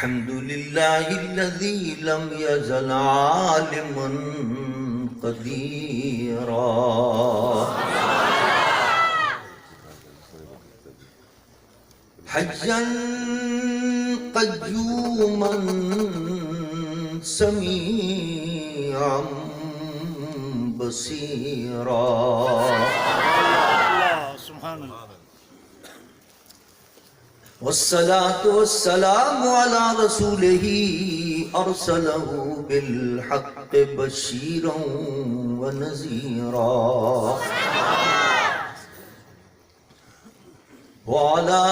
الحمد لله الذي لم يزل عالما قديرا حيا قيوما سميعا بصيرا والصلاة والسلام على رسوله أرسله بالحق بشيرا ونذيرا وعلى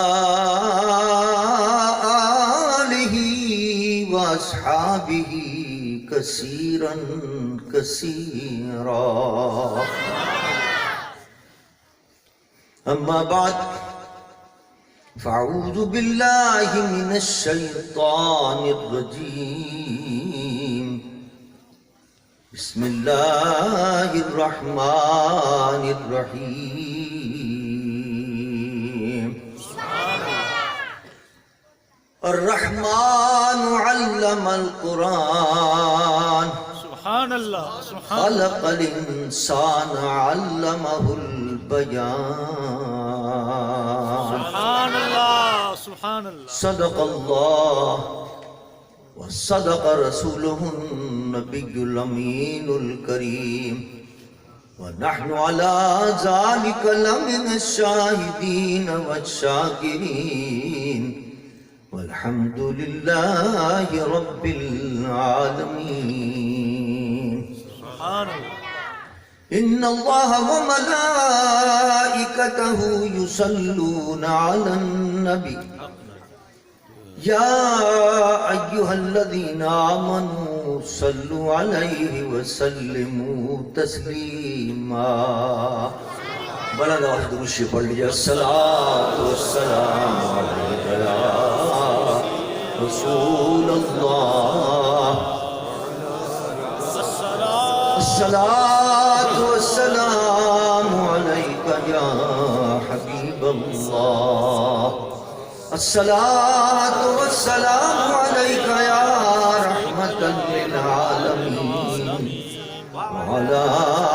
آله وأصحابه كثيرا كثيرا أما بعد فأعوذ بالله من الشيطان الرجيم بسم الله الرحمن الرحيم الرحمن علم القرآن سبحان اللہ خلق الإنسان علمه البيان سبحان اللہ سبحان اللہ صدق الله وصدق رسوله النبي الأمين الكريم ونحن على ذلك لمن الشاهدين والشاكرين والحمد لله رب العالمين سبحان اللہ إن الله وملائكته يصلون على النبي يا أيها الذين آمنوا صلوا عليه وسلموا تسليما بلد واحد رشي پڑھ لیا الصلاة والسلام عليك يا رسول الله الصلاة والسلام عليك يا حبيب الله الصلاة والسلام عليك يا رحمة للعالمين وعلى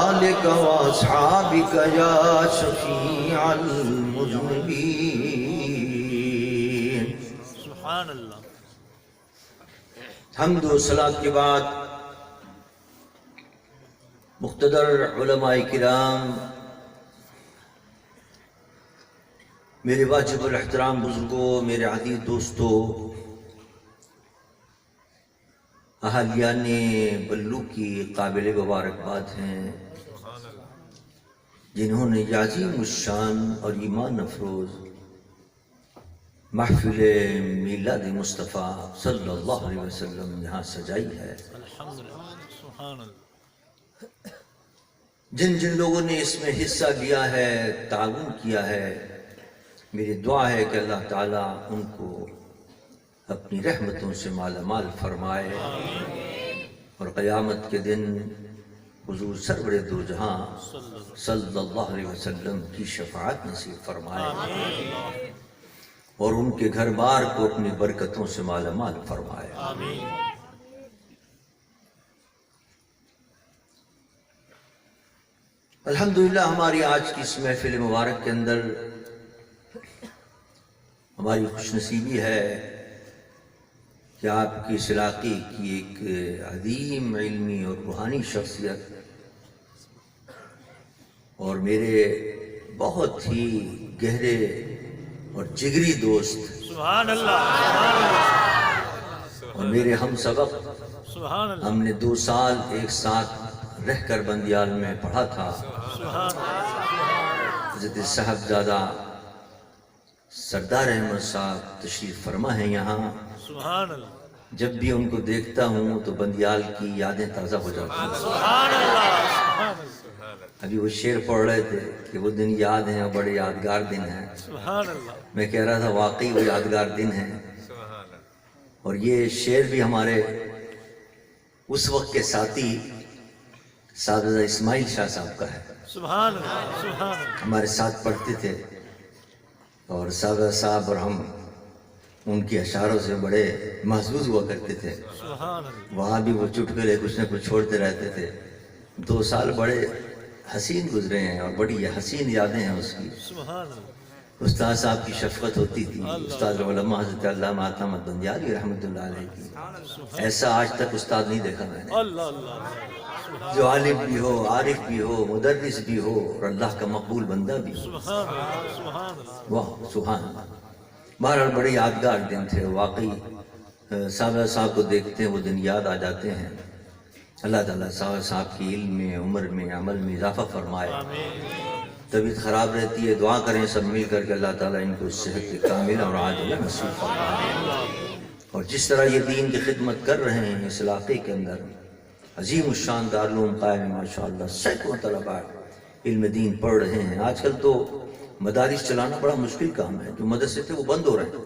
آلك وأصحابك يا شفيع المذنبين سبحان اللہ حمد و صلاة کے بعد مقتدر علماء کرام، میرے واجب الاحترام بزرگوں، میرے عزیز دوستوں، اہلیان بلو کی قابل مبارکباد ہیں جنہوں نے عظیم الشان اور ایمان افروز محفل میلاد مصطفیٰ صلی اللہ علیہ وسلم یہاں سجائی ہے۔ الحمدللہ سبحان اللہ جن جن لوگوں نے اس میں حصہ لیا ہے، تعاون کیا ہے، میری دعا ہے کہ اللہ تعالیٰ ان کو اپنی رحمتوں سے مالا مال فرمائے اور قیامت کے دن حضور سرور دو جہاں صلی اللہ علیہ وسلم کی شفاعت نصیب فرمائے اور ان کے گھر بار کو اپنی برکتوں سے مالا مال فرمائے۔ الحمدللہ ہماری آج کی اس محفل مبارک کے اندر ہماری خوش نصیبی ہے کہ آپ کی اس علاقے کی ایک عظیم علمی اور روحانی شخصیت اور میرے بہت ہی گہرے اور جگری دوست سبحان اللہ اور میرے ہم سبق، سبحان اللہ ہم نے 2 سال ایک ساتھ رہ کر بندیال میں پڑھا تھا۔ حضرت صاحبزادہ سردار احمد صاحب تشریف فرما ہیں یہاں۔ سبحان اللہ جب بھی ان کو دیکھتا ہوں تو بندیال کی یادیں تازہ ہو جاتی ہیں۔ سبحان اللہ ابھی وہ شعر پڑھ رہے تھے کہ وہ دن یاد ہیں اور بڑے یادگار دن ہیں۔ سبحان اللہ میں کہہ رہا تھا واقعی وہ یادگار دن ہیں، اور یہ شعر بھی ہمارے اس وقت کے ساتھی صاحبزادہ اسماعیل شاہ صاحب کا ہے۔ سبحان اللہ سبحان اللہ ہمارے ساتھ پڑھتے تھے اور صاحبزادہ صاحب اور ہم ان کے اشعاروں سے بڑے محظوظ ہوا کرتے تھے. سبحان اللہ. وہاں بھی وہ چٹکلے کچھ نہ کچھ چھوڑتے رہتے تھے. 2 سال بڑے حسین گزرے ہیں اور بڑی حسین یادیں ہیں اس کی. سبحان اللہ. استاد صاحب کی شفقت ہوتی تھی. استاد علماء حضرت علامہ عطا احمد بندیالوی رحمۃ اللہ علیہ کی. ایسا آج تک استاد نہیں دیکھا میں نے، اللہ اللہ. جو عالم بھی ہو، عارف بھی ہو، مدرس بھی ہو اور اللہ کا مقبول بندہ بھی ہو. سبحان اللہ. سبحان اللہ. واہ سبحان اللہ. بہرحال بڑے یادگار دن تھے واقعی. صاحب صاحب کو دیکھتے ہیں وہ دن یاد آ جاتے ہیں. اللہ تعالیٰ صاحب کی علم میں، عمر میں، عمل میں اضافہ فرمائے. طبیعت خراب رہتی ہے، دعا کریں سب مل کر کے اللہ تعالیٰ ان کو صحت کامل اور عاجلہ نصیب فرمائے. اور جس طرح یہ دین کی خدمت کر رہے ہیں اس علاقے کے اندر، عظیم الشان دارالعلوم قائم ہے ماشاءاللہ. سینکڑوں طلباء علم دین پڑھ رہے ہیں. آج کل تو مدارس چلانا بڑا مشکل کام ہے. جو مدرسے تھے وہ بند ہو رہے ہیں،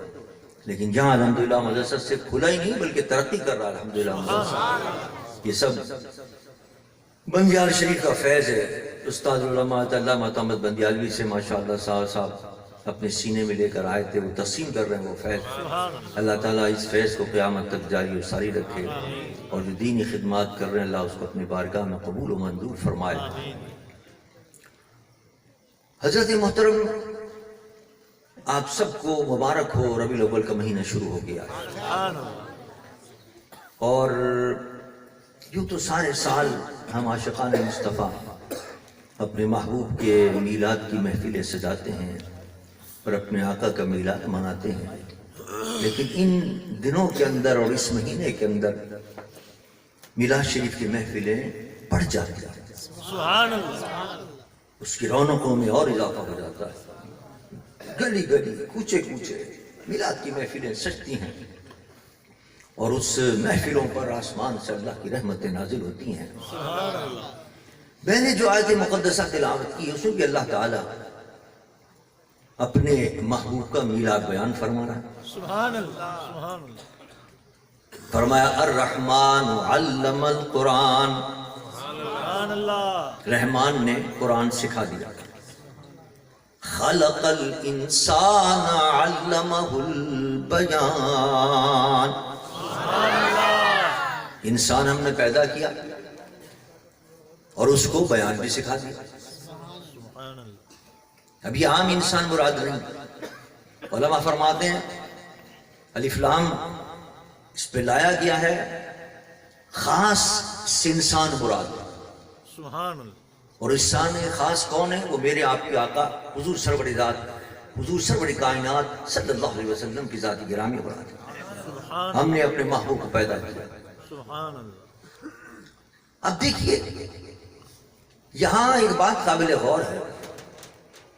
لیکن یہاں الحمدللہ مدرسہ سے کھلا ہی نہیں بلکہ ترقی کر رہا ہے الحمدللہ مدرسہ. یہ سب بندیال شریف کا فیض ہے. استاد علماء علامہ عطا احمد بندیالوی سے ماشاءاللہ صاحب اپنے سینے میں لے کر آئے تھے، وہ تقسیم کر رہے ہیں وہ فیض. اللہ تعالیٰ اس فیض کو قیامت تک جاری و ساری رکھے اور جو دینی خدمات کر رہے ہیں اللہ اس کو اپنی بارگاہ میں قبول و منظور فرمائے. حضرت محترم آپ سب کو مبارک ہو. ربیع الاول کا مہینہ شروع ہو گیا اور یوں تو سارے سال ہم عاشقان مصطفیٰ اپنے محبوب کے میلاد کی محفلیں سجاتے ہیں اور اپنے آقا کا میلاد مناتے ہیں. لیکن ان دنوں کے اندر اور اس مہینے کے اندر میلاد شریف کی محفلیں بڑھ جاتی ہیں. سبحان اللہ. اس کی رونقوں میں اور اضافہ ہو جاتا ہے. گلی گلی کوچے کوچے میلاد کی محفلیں سجتی ہیں اور اس محفلوں پر آسمان سے اللہ کی رحمتیں نازل ہوتی ہیں. میں نے جو آیت مقدسہ تلاوت کی اس میں بھی اللہ تعالیٰ اپنے محبوب کا میلاد بیان فرما رہا ہے. سبحان اللہ. سبحان اللہ. فرمایا الرحمن علم القرآن. سبحان اللہ. رحمان نے قرآن سکھا دیا. خلق الانسان علمہ البیان. انسان ہم نے پیدا کیا اور اس کو بیان بھی سکھا دیا. سبحان اللہ. اب یہ عام انسان مراد نہیں. علماء فرماتے ہیں الف لام اس پہ لایا گیا ہے خاص انسان مراد. سبحان اللہ. اور انسان خاص کون ہے؟ وہ میرے آپ کے آقا حضور سرور ذات، حضور سرور کائنات صلی اللہ علیہ وسلم کی ذات گرامی مراد ہے. سبحان ہم نے اپنے محبوب کو پیدا کیا. سبحان اللہ. اب دیکھیے یہاں ایک بات قابل غور ہے.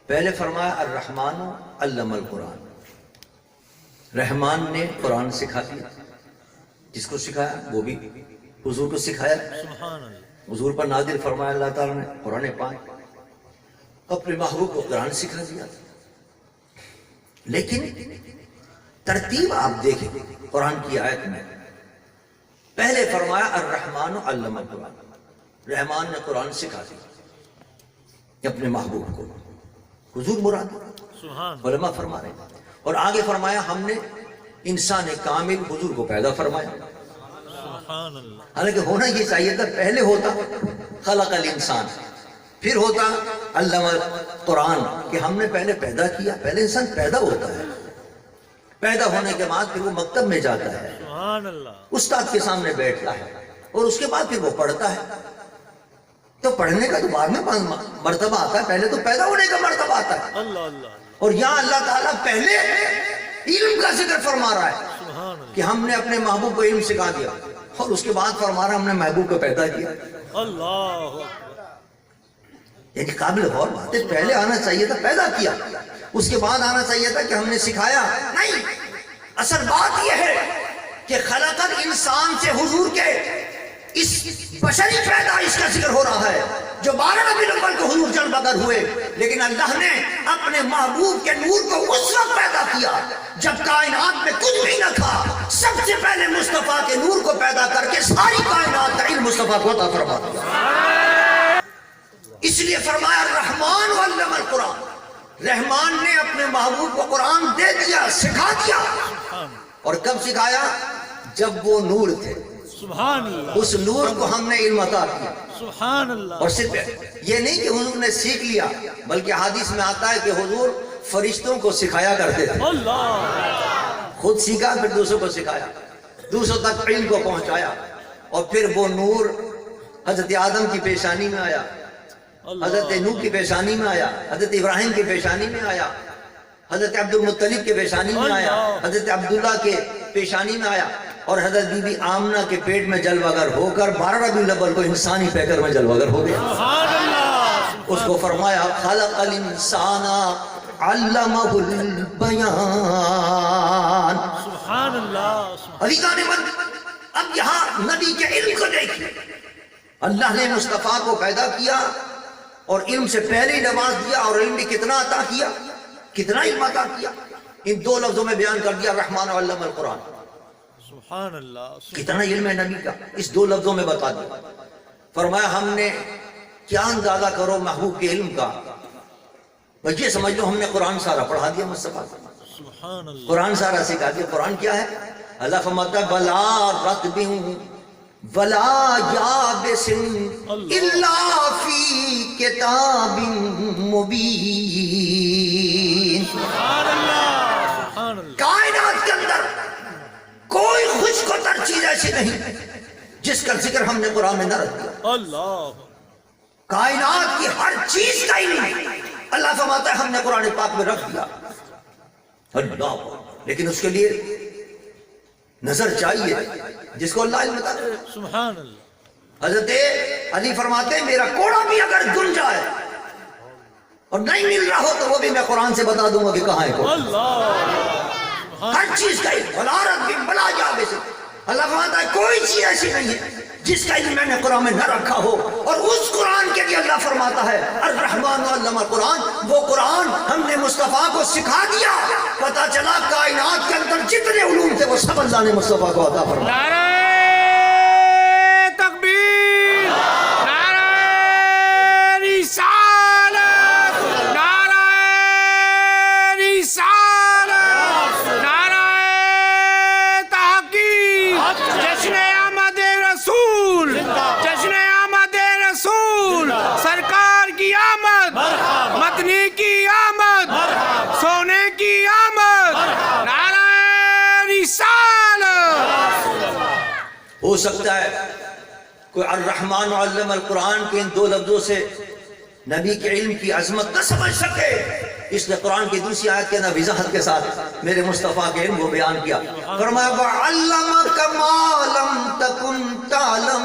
پہلے فرمایا الرحمن علم القرآن. رحمان نے قرآن سکھا دیا. جس کو سکھایا وہ بھی حضور کو سکھایا. سبحان اللہ. حضور پر نازل فرمایا اللہ تعالیٰ نے قرآن پاک. اپنے محبوب کو قرآن سکھا دیا. لیکن ترتیب آپ دیکھیں قرآن کی آیت میں پہلے فرمایا الرحمن علم القرآن. رحمان نے قرآن سکھا دیا اپنے محبوب کو. حضور مراد سبحان. علماء فرما رہے ہیں. اور آگے فرمایا ہم نے انسان کامل حضور کو پیدا فرمایا. سبحان اللہ. حالانکہ ہونا یہ چاہیے تھا پہلے ہوتا خلق الانسان، پھر ہوتا علم القرآن کہ ہم نے پہلے پیدا کیا. پہلے انسان پیدا ہوتا ہے، پیدا ہونے کے بعد پھر وہ مکتب میں جاتا ہے، سبحان اللہ. استاد کے سامنے بیٹھتا ہے اور اس کے بعد پھر وہ پڑھتا ہے. تو پڑھنے کا تو بعد میں مرتبہ آتا ہے، پہلے تو پیدا ہونے کا مرتبہ آتا ہے. اللہ اللہ. اور یہاں اللہ تعالیٰ پہلے علم کا ذکر فرما رہا ہے سبحان اللہ. کہ ہم نے اپنے محبوب کو علم سکھا دیا اور اس کے بعد فرما رہا ہم نے محبوب کو پیدا کیا. اللہ. یعنی قابل غور بات ہے. پہلے آنا چاہیے تھا پیدا کیا، اس کے بعد آنا چاہیے تھا کہ ہم نے سکھایا. نہیں، اصل بات یہ ہے کہ خلق الانسان سے حضور کے اس بشری پیدائش کا ذکر ہو رہا ہے جو 12 ربیع الاول کو حضور جلوہ گر ہوئے. لیکن اللہ نے اپنے محبوب کے نور کو اس وقت پیدا کیا جب کائنات میں کچھ بھی نہ تھا. سب سے پہلے مصطفیٰ کے نور کو پیدا کر کے ساری کائنات کا علم مصطفیٰ کو عطا فرما دیا. اس لیے فرمایا الرحمن علم القرآن. رحمان نے اپنے محبوب کو قرآن دے دیا، سکھا دیا. اور کب سکھایا؟ جب وہ نور تھے، سبحان اللہ اس نور کو ہم نے علم عطا کیا. سبحان اللہ اور صرف یہ نہیں کہ حضور نے سیکھ لیا، بلکہ حدیث میں آتا ہے کہ حضور فرشتوں کو سکھایا کرتے تھے. اللہ خود سیکھا، پھر دوسروں کو سکھایا، دوسروں تک علم کو پہنچایا. اور پھر وہ نور حضرت آدم کی پیشانی میں آیا، حضرت نوح کی پیشانی میں آیا، حضرت ابراہیم کی پیشانی میں آیا، حضرت عبد المطلب کے پیشانی میں آیا، حضرت عبداللہ کے پیشانی میں آیا، اور حضرت بی بی آمنہ کے پیٹ میں جلوہ گر ہو کر 12 ربیع الاول کو انسانی پیکر میں جلوہ گر ہو گیا. سبحان اللہ اس کو فرمایا خلق الانسان علمہ البیان. سبحان اللہ علی کا نعمت. اب یہاں نبی کے علم کو دیکھیے، اللہ نے مصطفیٰ کو پیدا کیا اور علم سے پہلے نواز دیا، اور علم بھی کتنا عطا کیا، کتنا علم عطا کیا. ان 2 لفظوں میں بیان کر دیا، الرحمن علم القرآن. سبحان اللہ کتنا علم ہے نبی کا، اس 2 لفظوں میں بتا دیا. فرمایا ہم نے کیا اندازہ کرو محبوب کے علم کا، بس یہ سمجھ لو ہم نے قرآن سارا پڑھا دیا مصطفیٰ کو، سبحان اللہ قرآن سارا سکھا دیا. قرآن کیا ہے؟ اللہ فرماتا ہے بلا رطب ولا یابس الا فی کتاب مبین. سبحان اللہ سبحان اللہ کائنات کے اندر کوئی خشک و تر چیز ایسی نہیں جس کا ذکر ہم نے قرآن میں نہ رکھ دیا. اللہ کائنات کی ہر چیز کا علم اللہ فرماتا ہے ہم نے قرآن پاک میں رکھ دیا. اللہ، لیکن اس کے لیے نظر چاہیے جس کو اللہ علم بتا دے. سبحان اللہ حضرت علی فرماتے ہیں میرا کوڑا بھی اگر دھل جائے اور نہیں مل رہا ہو تو وہ بھی میں قرآن سے بتا دوں گا کہ کہاں ہے کوڑا. اللہ ہر چیز کا علم، ولارت بھی بلا جاوے سے. اللہ فرماتا ہے کوئی چیز ایسی نہیں ہے جس کا علم میں نے قرآن میں نہ رکھا ہو. اور اس قرآن کے لیے اللہ فرماتا ہے الرحمن علم القرآن. وہ قرآن ہم نے مصطفیٰ کو سکھا دیا. پتا چلا کائنات کے اندر جتنے علوم تھے وہ سب اللہ نے مصطفیٰ کو عطا فرمایا. نعرہ تکبیر، نعرہ رسالت، نعرہ رسالت، نعرہ تحقیق، جشن آمد رسول، جشن آمد رسول، سرکار کی آمد، مدنی کی آمد، سونے کی آمد، نعرہ رسالت. ہو سکتا ہے کوئی الرحمن علم القرآن کے ان 2 لفظوں سے نبی کے علم کی عظمت نہ سمجھ سکے، اس نے قرآن کی دوسری آیت کے اندر وضاحت کے ساتھ میرے مصطفیٰ کے علم کو بیان کیا. فرمایا وَعَلَّمَكَ مَا لَمْ تَكُنْ تَعْلَمْ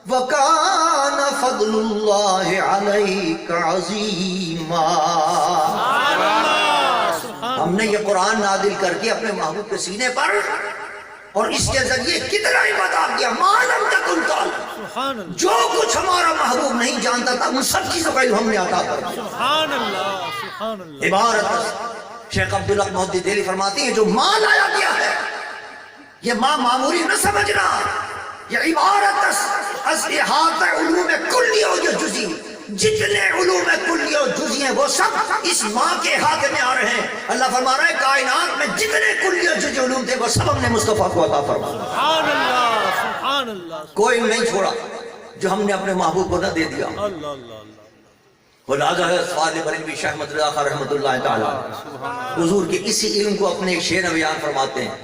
وَكَانَ فَضْلُ اللَّهِ عَلَيْكَ عَظِيمًا. ہم نے یہ قرآن نازل کر کے اپنے محبوب کے سینے پر اور اس کے ذریعے کتنا ہی بتا دیا. معلوم تکن تعلم، سبحان اللہ جو کچھ ہمارا محبوب نہیں جانتا تھا ان سب چیزوں کا علم ہم نے عطا کر دیا. سبحان اللہ سبحان اللہ. عبارت شیخ عبداللہ محدث دہلوی فرماتی ہیں جو ماں لایا گیا ہے یہ ماں معمولی نہ سمجھنا، یہ عبارت از احاطہ علوم کلی و جزئی. جتنے علوم کلی و جزئی ہیں وہ سب اس ماں کے احاطے میں آ رہے ہیں. اللہ فرما رہا ہے کائنات میں جتنے کلی و جزئی علوم تھے وہ سب ہم نے مصطفیٰ کو عطا فرمایا. سبحان اللہ سبحان اللہ. کوئی نہیں چھوڑا جو ہم نے اپنے محبوب کو نہ دے دیا. اللہ اللہ اللہ. ولہذا حضرت فاضل بریلوی شیخ احمد رضا خان رحمۃ اللہ تعالی حضور کے اسی علم کو اپنے ایک شعر میں بیان فرماتے ہیں.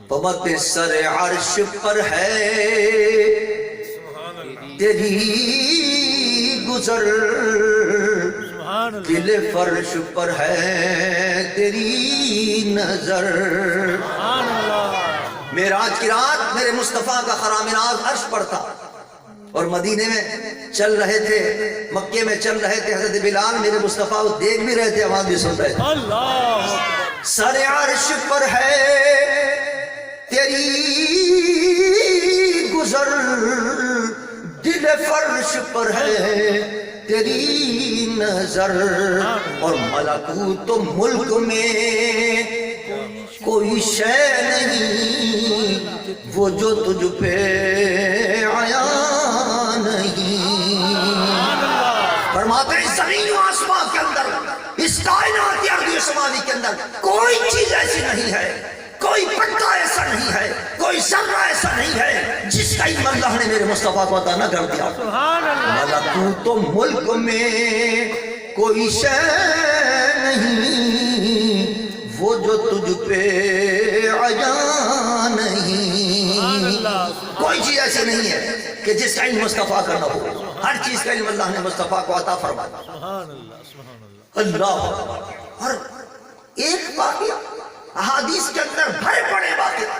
پمت سر عرش پر ہے تیری گزر، دل فرش پر ہے تیری نظر. معراج کی رات میرے مصطفیٰ کا خرامناز عرش پر تھا اور مدینے میں چل رہے تھے، مکے میں چل رہے تھے. حضرت بلال میرے مصطفیٰ کو دیکھ بھی رہے تھے، آواز بھی سن رہے تھے. اللہ سر عرش پر ہے تیری گزر، دل فرش پر ہے تیری نظر. اور ملکوت و ملک میں کوئی شے نہیں وہ جو تجھ پہ آیا نہیں. فرماتے ہیں زمین و آسمان کے اندر، اس کائنات ارض و سماوی کے اندر کوئی چیز ایسی نہیں ہے، کوئی پتا ایسا نہیں ہے، کوئی ذرہ ایسا نہیں ہے جس کا علم اللہ نے میرے مصطفیٰ کو عطا نہ کر دیا۔ سبحان اللہ ملکوت ملک میں کوئی شے نہیں وہ جو تجھ پہ عیاں نہیں، کوئی چیز ایسی نہیں ہے کہ جس کا علم مصطفیٰ کا نہ ہو، ہر چیز کا علم اللہ نے مصطفیٰ کو عطا فرمایا۔ سبحان اللہ سبحان اللہ اللہ، اور ایک واقعہ احادیث کے اندر بھرے پڑے واقعہ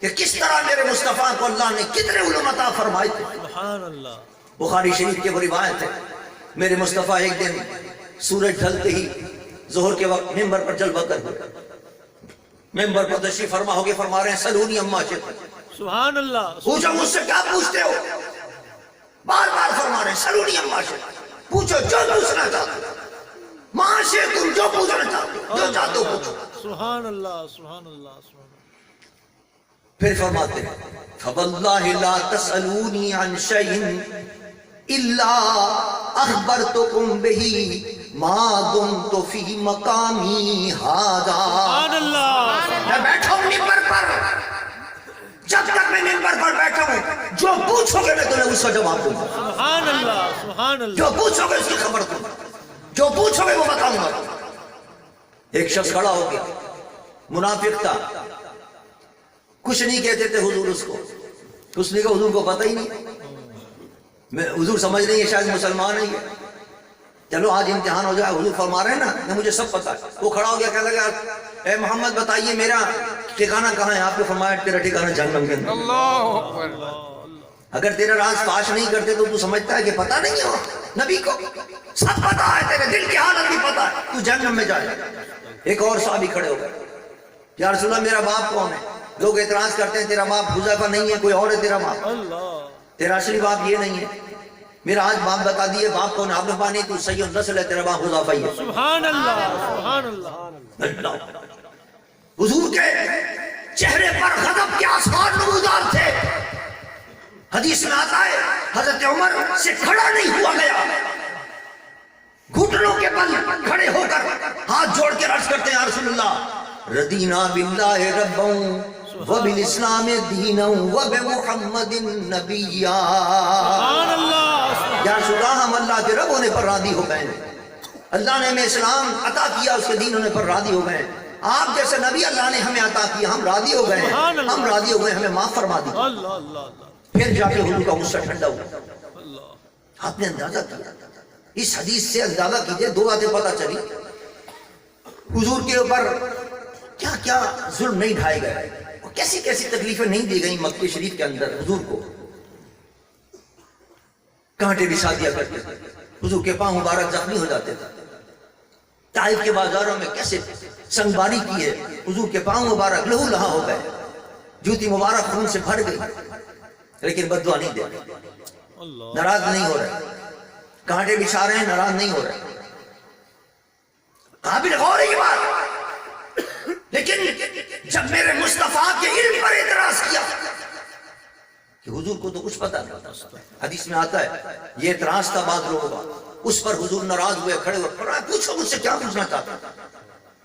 کہ کس طرح میرے مصطفیٰ کو اللہ نے کتنے علوم عطا فرمائے تھے۔ سبحان اللہ بخاری شریف کی وہ روایت ہے، میرے مصطفیٰ ایک دن سورج ڈھلتے ہی ظہر کے وقت ممبر پر جلوہ کر ہوئے، ممبر پر تشریف فرما ہو کے فرما رہے ہیں سلونی اما شئتم، سبحان اللہ پوچھو مجھ سے کیا پوچھتے ہو، بار بار فرما رہے ہیں سلونی اما شئتم، پوچھو جو پوچھنا چاہتے ہو، ماں سے تم جو پوچھنا چاہتے ہو، جو چاہتے ہو پوچھو۔ سبحان اللہ سبحان اللہ سبحان اللہ پھر فرماتے ہیں فَوَاللَّهِ لَا تَسْأَلُونِي عَنْ شَيْءٍ إِلَّا أَخْبَرْتُكُمْ بِهِ مَا دُمْتُ فِي مَقَامِي هَذَا۔ سبحان اللہ میں بیٹھا ہوں ممبر پر، جب تک میں ممبر پر بیٹھا ہوں جو پوچھو گے میں تمہیں اس کا جواب دوں گا، سبحان اللہ سبحان اللہ جو پوچھو گے اس کی خبر دوں گا، جو پوچھو گے وہ بتاؤں گا۔ ایک شخص کھڑا ہو گیا، منافق تھا، کچھ نہیں کہتے تھے حضور اس کو، اس نے کہا حضور کو پتہ ہی نہیں، میں حضور سمجھ نہیں ہے شاید مسلمان ہے یہ، چلو آج امتحان ہو جائے، حضور فرما رہے ہیں نا کہ مجھے سب پتہ ہے۔ وہ کھڑا ہو گیا، کہنے لگا اے محمد بتائیے میرا ٹھکانہ کہاں ہے؟ آپ نے فرمایا تیرا ٹھکانہ جہنم کے اندر۔ اگر تیرا راز فاش نہیں کرتے تو سمجھتا ہے کہ پتہ نہیں ہو، نبی کو سب پتہ ہے، تیرے دل کی حالت بھی پتہ ہے، تو جہنم میں جائے۔ ایک اور صحابی کھڑے ہو گئے، یا رسول اللہ میرا باپ کون ہے؟ لوگ اعتراض کرتے ہیں تیرا باپ حذیفہ نہیں ہے، کوئی اور ہے تیرا باپ، اللہ تیرا اصلی باپ یہ نہیں ہے، میرا آج باپ بتا دیے باپ کون ہے؟ آپ نے کہا نہیں تو صحیح النسل ہے، تیرا باپ حذیفہ ہی ہے۔ سبحان اللہ سبحان اللہ اللہ، حضور کے چہرے پر غضب کے آثار نمودار تھے۔ حدیث میں آتا ہے حضرت عمر سے کھڑا نہیں ہوا گیا، گھٹنوں کے بل کھڑے ہو کر ہاتھ جوڑ کے عرض کرتے ہیں یا رسول اللہ رضینا باللہ ربا وبالاسلام دینا وبمحمد نبیا۔ سبحان اللہ یا رسول اللہ ہم اللہ کے رب ہونے پر راضی ہو گئے، اللہ نے ہمیں اسلام عطا کیا، اس کے دین ہونے پر راضی ہو گئے، آپ جیسے نبی اللہ نے ہمیں عطا کیا، ہم راضی ہو گئے، ہم راضی ہو گئے، ہمیں معاف فرما دی۔ اللہ اللہ اللہ پھر جا کے حضور کا غصہ ٹھنڈا ہوا۔ اللہ آپ نے اندازہ کیا، اس حدیث سے اندازہ کیجئے، دو باتیں پتہ چلی، حضور کے اوپر کیا کیا ظلم نہیں ڈھائے گئے، اور کیسی کیسی تکلیفیں نہیں دی گئیں مکہ شریف کے اندر۔ حضور کو کانٹے بچھا دیا کرتے تھے، حضور کے پاؤں مبارک زخمی ہو جاتے تھے، طائف کے بازاروں میں کیسے سنگباری کی ہے، حضور کے پاؤں مبارک لہو لہا ہو گئے، جوتی مبارک خون سے بھر گئی، لیکن بددعا نہیں دے رہے، اللہ ناراض نہیں ہو رہے، کانٹے بچھا رہے ہیں ناراض نہیں ہو رہے۔ قابل غور ہے یہ بات، لیکن جب میرے مصطفیٰ کے علم پر اعتراض کیا کہ حضور کو تو کچھ پتہ نہیں ہوتا، حدیث میں آتا ہے یہ اعتراض تھا بعض لوگوں کا، اس پر حضور ناراض ہوئے، کھڑے ہوئے، فرمایا پوچھو مجھ سے کیا پوچھنا چاہتا،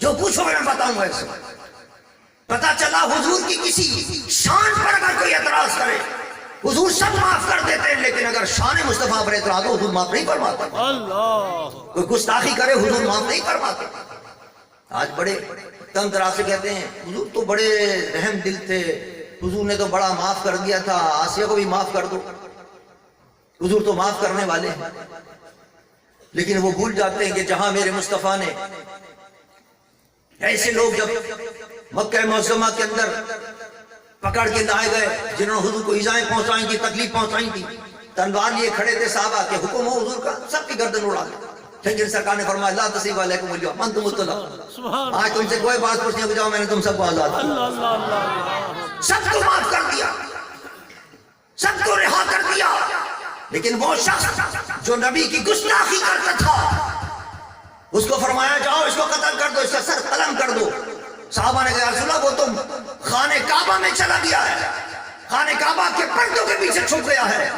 جو پوچھو میں بتاؤں گا۔ اس سے پتہ چلا حضور کی کسی شان پر اگر کوئی اعتراض کرے حضور سب معاف کر دیتے ہیں، لیکن اگر شان مصطفیٰ پر اعتراض ہو حضور معاف نہیں فرماتے، اللہ کوئی گستاخی کرے حضور معاف نہیں فرماتے۔ آج بڑے تنگ طرح سے کہتے ہیں حضور تو بڑے رحم دل تھے، حضور نے تو بڑا معاف کر دیا تھا، آسیہ کو بھی معاف کر دو، حضور تو معاف کرنے والے ہیں، لیکن وہ بھول جاتے ہیں کہ جہاں میرے مصطفیٰ نے ایسے لوگ جب مکہ معظمہ کے اندر پکڑ کے لائے گئے جنہوں نے حضور کو ایذائیں پہنچائیں تھی، تکلیف پہنچائیں تھی، تلوار لیے کھڑے تھے صحابہ کے، حکم ہو حضور کا سب کی گردن اڑا دیں، لیکن سرکار نے فرمایا لا تصریف علیکم اليوم انتم الطلقاء، سبحان آج تم سے کوئی بات پوچھنے کو جاؤ، میں نے تم سب کو آزاد کیا، اللہ اللہ اللہ سب کو معاف کر دیا، سب کو رہا کر دیا، لیکن وہ شخص جو نبی کی گستاخی کرتا تھا اس کو فرمایا جاؤ اس کو قتل کر دو، اس کا سر قلم کر دو۔ صحابہ نے کہا یا رسول اللہ وہ تم خانہ کعبہ میں چلا گیا ہے، خانہ کعبہ کے پردوں کے پیچھے چھپ گیا ہے،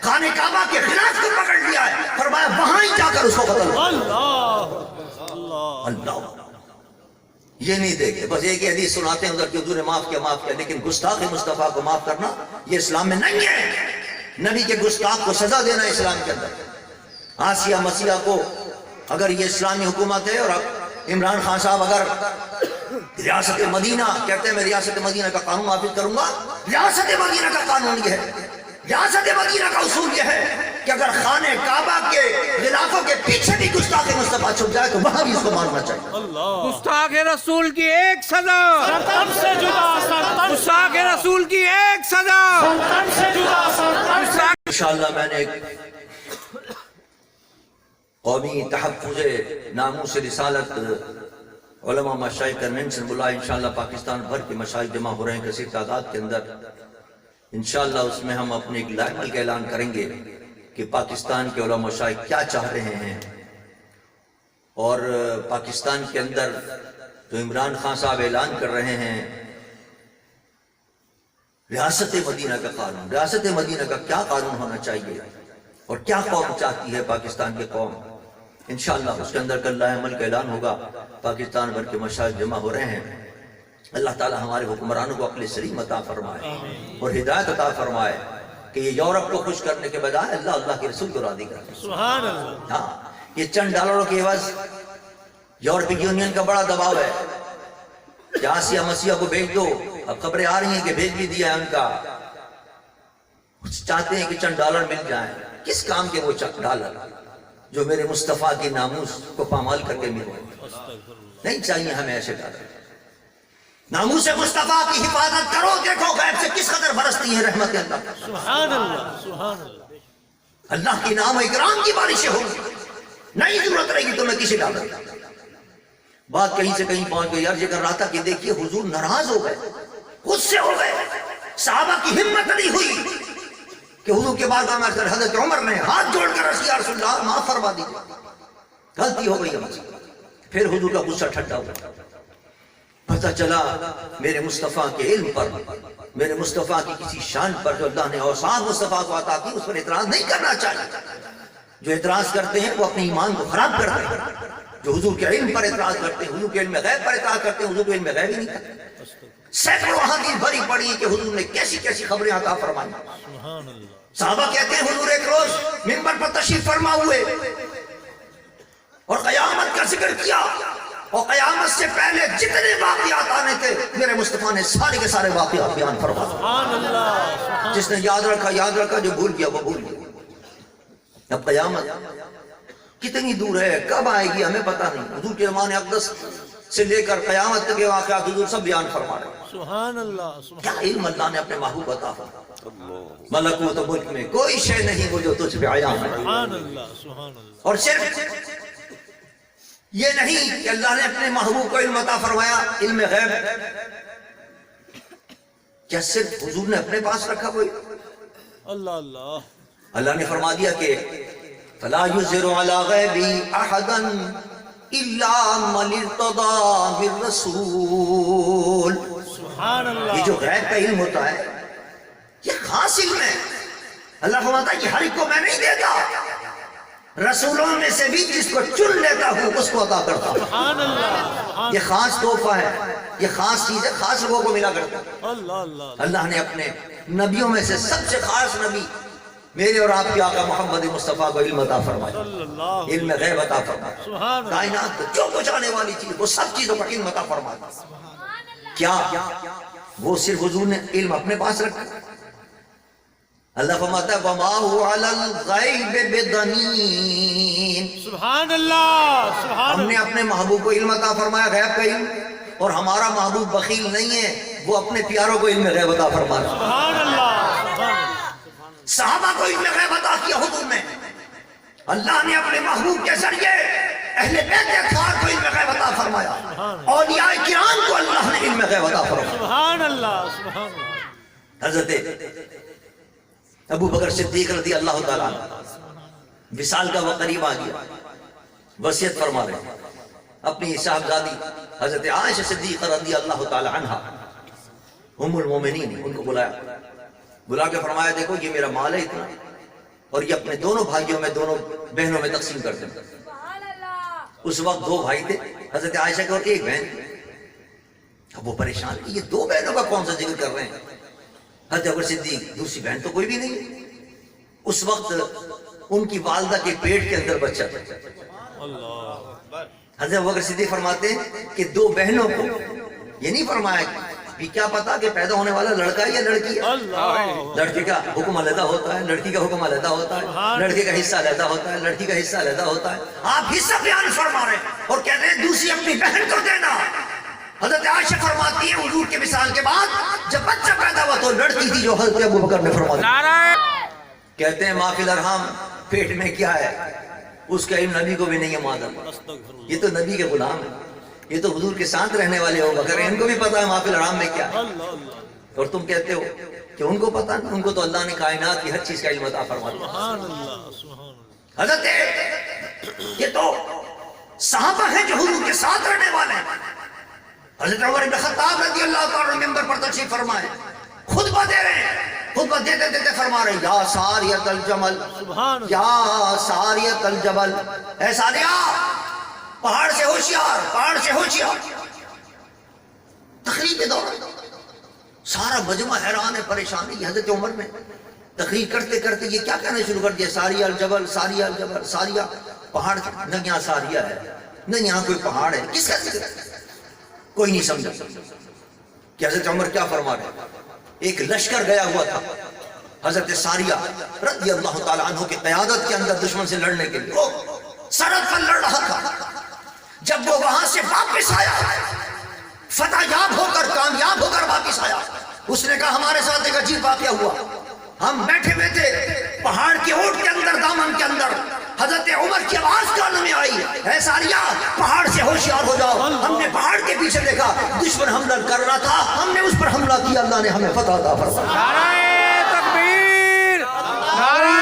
خانہ کعبہ کے خلاف کو پکڑ لیا ہے، فرمایا وہاں ہی جا کر اس کو قتل کرو۔ اللہ اللہ اللہ یہ نہیں دیکھتے، بس ایک ہی حدیث سناتے ہیں ادھر کہ حضور نے معاف کیا، لیکن گستاخ مصطفیٰ کو معاف کرنا یہ اسلام میں نہیں ہے۔ نبی کے گستاخ کو سزا دینا ہے اسلام کے اندر۔ آسیہ مسیح کو اگر یہ اسلامی حکومت ہے اور عمران خان صاحب اگر ریاست مدینہ کہتے ہیں میں ریاست مدینہ کا قانون نافذ کروں گا، ریاست مدینہ کا قانون یہ ہے، ریاست مدینہ کا اصول یہ ہے کہ اگر خانہ کعبہ کے غلافوں کے پیچھے بھی گستاخ مصطفیٰ چھپ جائے تو وہاں بھی اس کو ماننا چاہیے۔ گستاخ رسول کی ایک سزا، سرتن سے جدا، گستاخ رسول کی ایک سزا۔ سرتن سے جدا، انشاءاللہ میں نے ایک قومی تحفظ ناموس رسالت علماء مشائخ کنونشن بلایا، انشاءاللہ پاکستان بھر کے مشائخ جمع ہو رہے ہیں کثیر تعداد کے اندر۔ انشاءاللہ اس میں ہم اپنے ایک لائن کا اعلان کریں گے کہ پاکستان کے علماء مشائخ کیا چاہ رہے ہیں، اور پاکستان کے اندر جو عمران خان صاحب اعلان کر رہے ہیں ریاست مدینہ کا قانون، ریاست مدینہ کا کیا قانون ہونا چاہیے اور کیا قوم چاہتی ہے پاکستان کی قوم، انشاءاللہ اس کے اندر کل عمل کا اعلان ہوگا۔ پاکستان بھر کے مشائخ جمع ہو رہے ہیں۔ اللہ تعالی ہمارے حکمرانوں کو عقل سلیم عطا فرمائے اور ہدایت عطا فرمائے کہ یہ یورپ کو خوش کرنے کے بجائے اللہ کے رسول کو راضی کرے۔ سبحان اللہ۔ ہاں، یہ چند ڈالروں کی عوض یورپی یونین کا بڑا دباؤ ہے کہ آسیہ مسیح کو بھیج دو، اب خبریں آ رہی ہیں کہ بھیج بھی دیا ہے ان کا، چاہتے ہیں کہ چند ڈالر مل جائیں۔ کس کام کے وہ چند ڈالر جو میرے مصطفیٰ کی ناموس کو پامال کر کے ملے؟ نہیں چاہیے ہمیں ایسے ڈالر۔ ناموس مصطفیٰ کی حفاظت کرو، دیکھو غیب سے کس قدر برستی ہے رحمت اللہ۔ سبحان اللہ، سبحان اللہ۔ اللہ کی نام و اکرام کی بارشیں ہوگی، نہیں ضرورت رہے گی تمہیں کسی ڈالر کی۔ بات کہیں سے کہیں پہنچ گئی، عرض کر رہا تھا کہ دیکھیے حضور ناراض ہو گئے، غصے ہو گئے، صحابہ کی ہمت نہیں ہوئی کہ حضور کے بعد حضرت عمر نے ہاتھ جوڑ کر رسول اللہ صلی اللہ علیہ وسلم معاف فرما دیجیے، غلطی ہو گئی ہم سے۔ پھر حضور کا غصہ ٹھنڈا ہوا، پتہ چلا میرے مصطفیٰ کے علم پر، میرے مصطفیٰ کی کسی شان پر جو اللہ نے اوصاف مصطفیٰ کو عطا کی اس پر اعتراض نہیں کرنا چاہیے۔ جو اعتراض کرتے ہیں وہ اپنے ایمان کو خراب کرتے ہیں، جو حضور کے علم پر اعتراض کرتے ہیں، حضور کے علم غیب پر اعتراض کرتے ہیں، حضور کے علم غیب ہی نہیں کرتے۔ سینکڑوں حدیث بھری پڑی کہ حضور نے کیسی کیسی خبریں عطا فرمائی۔ سبحان اللہ۔ صحابہ کہتے ہیں حضور ایک روز منبر پر تشریف فرما ہوئے اور قیامت کا ذکر کیا، اور قیامت سے پہلے جتنے واقعات آنے تھے میرے مصطفیٰ نے سارے کے سارے واقعات بیان فرما۔ سبحان اللہ۔ جس نے یاد رکھا، جو بھول گیا وہ بھول گیا۔ اب قیامت کتنی دور ہے، کب آئے گی ہمیں پتہ نہیں۔ حضور کے زمانے اقدس سے لے کر قیامت تک کے واقعات حضور سب بیان فرما رہے ہیں۔ سبحان اللہ، سبحان کیا علم اللہ نے اپنے محبوب عطا فرمایا۔ ملکوت و ملک میں کوئی شے نہیں وہ جو تجھ پہ عیاں ہے۔ اللہ، سبحان اللہ۔ اور صرف یہ نہیں کہ اللہ نے اپنے محبوب کو علم عطا فرمایا، علم غیب کیا صرف حضور نے اپنے پاس رکھا کوئی؟ اللہ اللہ۔ اللہ نے فرما دیا کہ فَلَا يُظْهِرُ عَلَى غَيْبِهِ أَحَدًا إِلَّا مَنِ ارْتَضَىٰ مِن رَّسُولٍ۔ سبحان اللہ۔ یہ جو غیب کا علم ہوتا ہے یہ خاص علم ہے۔ اللہ فرماتا ہے کہ ہر ایک کو میں نہیں دیتا، رسولوں میں سے بھی جس کو چن لیتا ہوں اس کو عطا کرتا ہوں۔ سبحان اللہ۔ یہ خاص تحفہ ہے، یہ خاص چیز ہے، خاص لوگوں کو ملا کرتا ہے۔ اللہ اللہ۔ اللہ نے اپنے نبیوں میں سے سب سے خاص نبی میرے اور آپ کے آقا محمد مصطفیٰ کو علم عطا فرمایا، صلی اللہ۔ علم غیب عطا فرمایا۔ سبحان اللہ۔ کائنات کو جو کچھ آنے والی چیز وہ سب چیزوں کا علم عطا فرمایا۔ کیا وہ صرف حضور نے علم اپنے پاس رکھا؟ اللہ فرماتا ہے وَمَا هُوَ عَلَى الْغَيْبِ بِضَنِينٍ۔ سبحان اللہ، سبحان ہم نے اللہ۔ اپنے محبوب کو علم عطا فرمایا غیب کا علم، اور ہمارا محبوب بخیل نہیں ہے، وہ اپنے پیاروں کو علم غیب عطا فرمایا۔ سبحان اللہ، سبحان اللہ۔ صحابہ کو علم غیب عطا کیا حضور نے، اللہ نے اپنے محبوب کے ذریعے اہل بیت اطہار کو علم غیب عطا فرمایا، اولیاء کرام کو اللہ نے علم غیب عطا فرمایا۔ سبحان اللہ، سبحان اللہ۔ حضرت ابو بکر صدیق رضی اللہ تعالیٰ عنہ وصال کا وہ قریب آ گیا، وصیت فرما رہے ہیں، اپنی صاحبزادی حضرت عائشہ صدیقہ رضی اللہ تعالیٰ عنہ ام المومنین، ان کو بلا کے فرمایا دیکھو یہ میرا مال ہے اتنا، اور یہ اپنے دونوں بھائیوں میں، دونوں بہنوں میں تقسیم کر دیں۔ اس وقت دو بھائی تھے، حضرت عائشہ کے اور ایک بہن، اب وہ پریشان کہ یہ دو بہنوں کا کون سا ذکر کر رہے ہیں؟ حضرت ابوبکر صدیق، دوسری بہن تو کوئی بھی نہیں. اس وقت ان کی والدہ کے پیٹ کے اندر بچہ تھا. حضرت ابوبکر صدیق فرماتے ہیں کہ دو بہنوں کو یہ نہیں فرمایا ابھی کیا پتا کہ پیدا ہونے والا لڑکا ہے یا لڑکی ہے. لڑکے کا حکم علیحدہ ہوتا ہے، لڑکی کا حکم علیحدہ ہوتا ہے، لڑکے کا حصہ علیحدہ ہوتا ہے، لڑکی کا حصہ علیحدہ ہوتا ہے. آپ حصہ بیان فرما رہے ہیں اور کہتے ہیں دوسری اپنی بہن کو دینا. حضرت عائشہ فرماتی ہے حضور کے وصال کے بعد جب بچہ پیدا ہوا تو لڑکی تھی جو حضرت ابوبکر نے فرمایا. کہتے ہیں ما فی الارحام، پیٹ میں کیا ہے اس کا علم نبی کو بھی نہیں ہے معذب. یہ تو نبی کے غلام ہیں، یہ تو حضور کے ساتھ رہنے والے ہو بکر، ان کو بھی پتا ہے ما فی الارحام میں کیا ہے. اور تم کہتے ہو کہ ان کو پتا نہیں، ان کو تو اللہ نے کائنات کی ہر چیز کا علم عطا فرما دیا. حضرت یہ تو صحابہ ہیں جو حضور کے ساتھ رہنے والے ہیں. حضرت عمر بن خطاب رضی اللہ تعالیٰ ممبر پر تشریف فرمائے، خطبہ دے رہے ہیں، خطبہ دیتے دیتے فرما رہے ہیں یا ساریت الجمل، یا ساریت الجبل، اے ساریہ پہاڑ سے ہوشیار، پہاڑ سے ہوشیار. تقریر کے دوران سارا مجمع حیران ہے، پریشان ہے. حضرت عمر نے تقریر کرتے کرتے یہ کیا کہنا شروع کر دیا، ساریہ الجبل، ساریہ الجبل، ساریہ پہاڑ. نہ یہاں ساریہ ہے نہ یہاں کوئی پہاڑ ہے، کس کا ذکر ہے؟ کوئی نہیں سمجھا کہ حضرت عمر کیا فرما رہے. ایک لشکر گیا ہوا تھا حضرت ساریہ رضی اللہ تعالیٰ عنہ کی قیادت کے اندر دشمن سے لڑنے کے لیے، وہ سرحد پر لڑ رہا تھا. جب وہ وہاں سے واپس آیا، فتح یاب ہو کر، کامیاب ہو کر واپس آیا، اس نے کہا ہمارے ساتھ ایک عجیب واقعہ ہوا. ہم بیٹھے ہوئے تھے پہاڑ کے اوٹ کے اندر، دامن کے اندر، حضرت عمر کی آواز کان میں آئی، اے ساریہ پہاڑ سے ہوشیار ہو جاؤ. ہم نے پہاڑ کے پیچھے دیکھا دشمن حملہ کر رہا تھا، ہم نے اس پر حملہ کیا، اللہ نے ہمیں فتح عطا فرمایا. نعرہ تکبیر، نعرہ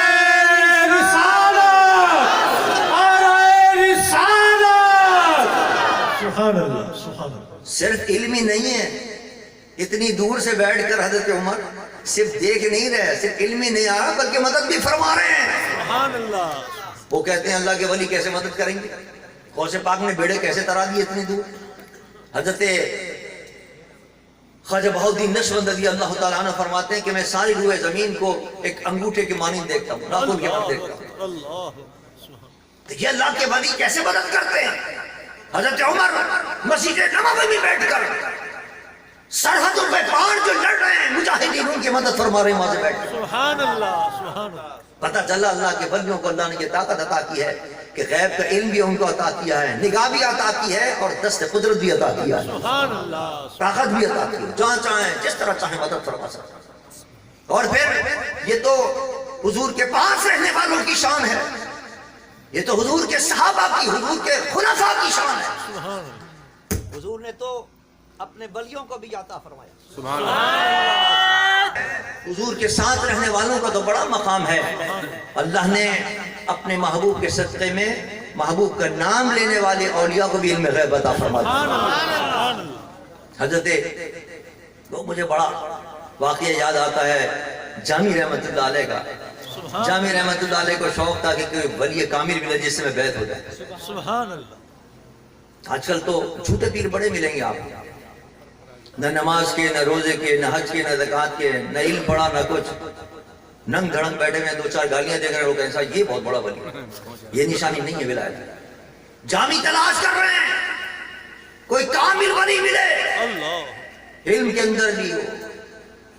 سبحان اللہ، سبحان اللہ. صرف علمی نہیں ہے، اتنی دور سے بیٹھ کر حضرت عمر صرف دیکھ نہیں رہے، صرف علمی نہیں آ رہا بلکہ مدد بھی فرما رہے ہیں. سبحان اللہ. وہ کہتے ہیں اللہ کے ولی کیسے مدد کریں گے؟ غوث پاک نے بیڑے کیسے ترا دیے اتنی دور؟ حضرت خواجہ بہاؤالدین نقشبند رضی اللہ تعالیٰ عنہ فرماتے ہیں کہ میں ساری روئے زمین کو ایک انگوٹھے کے مانند دیکھتا ہوں، ناخن کے مانند دیکھتا ہوں. اللہ. تو یہ اللہ کے ولی کیسے مدد کرتے ہیں؟ حضرت عمر مسجد نبوی میں بیٹھ کر سرحدوں پہ پہاڑ جو لڑ رہے ہیں مجاہدین ان کی مدد فرما رہے ہیں وہاں سے بیٹھ کر. سبحان اللہ، سبحان اللہ. پتہ چلا اللہ کے ولیوں کو اللہ نے یہ طاقت عطا کی ہے کہ غیب کا علم بھی ان کو عطا کیا ہے، نگاہ بھی عطا کی ہے اور دست قدرت بھی عطا کیا ہے، سبحان اللہ. طاقت بھی عطا کی ہے، جہاں چاہیں جس طرح چاہیں مدد فرما سکتے ہیں. اور پھر یہ تو حضور کے پاس رہنے والوں کی شان ہے، یہ تو حضور کے صحابہ کی، حضور کے خلفاء کی شان ہے. سبحان اللہ. حضور نے تو اپنے ولیوں کو بھی عطا فرمایا. سبحان اللہ. حضور کے ساتھ رہنے والوں کا تو بڑا مقام ہے. اللہ نے اپنے محبوب کے صدقے میں محبوب کا نام لینے والے اولیاء کو بھی علم غیب عطا فرما دیا. حضرت تو مجھے بڑا واقعہ یاد آتا ہے جامی رحمت اللہ علیہ کا. جامی رحمت اللہ علیہ کو شوق تھا کہ کوئی ولی کامل ملے جس سے میں بیعت ہو جائے. سبحان اللہ. آج کل تو جھوٹے پیر بڑے ملیں گے آپ کو، نہ نماز کے، نہ روزے کے، نہ حج کے، نہ زکوٰۃ کے، نہ علم پڑھا، نہ کچھ، ننگ دھڑنگ بیٹھے میں دو چار گالیاں دے کر لوگ ایسا یہ بہت بڑا ولی ہے. یہ نشانی نہیں ہے ولایت. جامی تلاش کر رہے ہیں کوئی کامل ولی ملے، اللہ. علم کے اندر بھی ہو،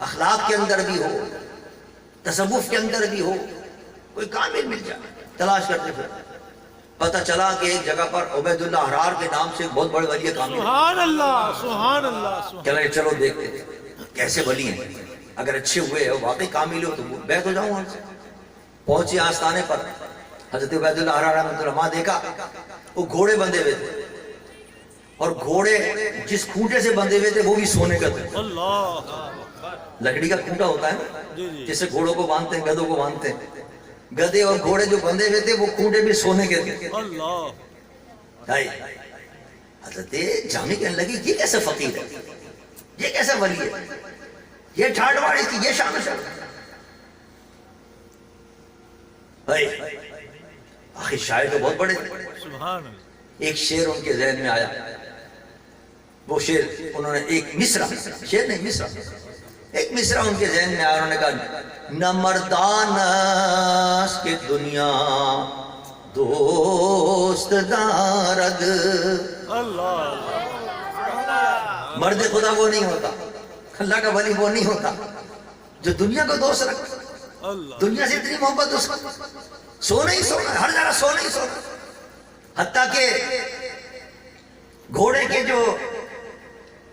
اخلاق کے اندر بھی ہو، تصوف کے اندر بھی ہو، کوئی کامل مل جائے. تلاش کرتے پھر پتہ چلا کہ ایک جگہ پر عبید اللہ حرار کے نام سے بہت بڑے ولی کامل. سبحان اللہ، سبحان اللہ. چلے چلو دیکھتے کیسے ولی ہیں، اگر اچھے ہوئے واقعی کامل ہو تو بیعت ہو جاؤں ہم سے. پہنچے آستانے پر، حضرت عبید اللہ حرار رحمۃ اللہ علیہ دیکھا وہ گھوڑے بندھے ہوئے تھے، اور گھوڑے جس کھوٹے سے بندھے ہوئے تھے وہ بھی سونے کا تھے. اللہ. لکڑی کا کھوٹا ہوتا ہے نا جی جی. جس سے گھوڑوں کو باندھتے ہیں، گدھوں کو باندھتے ہیں. گدھے اور گھوڑے جو بندھے ہوئے تھے وہ کھوٹے بھی سونے کے تھے. اللہ. حضرت جامی کہنے لگی یہ کیسے فقیر ہے، یہ کیسے ولی ہے، یہ ٹھاڑ واڑی کی یہ شان شان. آخر شاعر تو بہت بڑے تھے. سبحان اللہ. ایک شعر ان کے ذہن میں آیا، وہ شعر انہوں نے ایک مصرع، شعر نہیں مصرع، ایک مصرع ان کے ذہن میں آیا، انہوں نے کہا نہ مردانس کے دنیا دوست دارد. مرد خدا وہ نہیں ہوتا، اللہ کا ولی وہ نہیں ہوتا جو دنیا کو دوست رکھتا. دنیا سے اتنی محبت اس کو، سونا ہی سونا، ہر جگہ سونا ہی سونا. حتیٰ کہ گھوڑے کے جو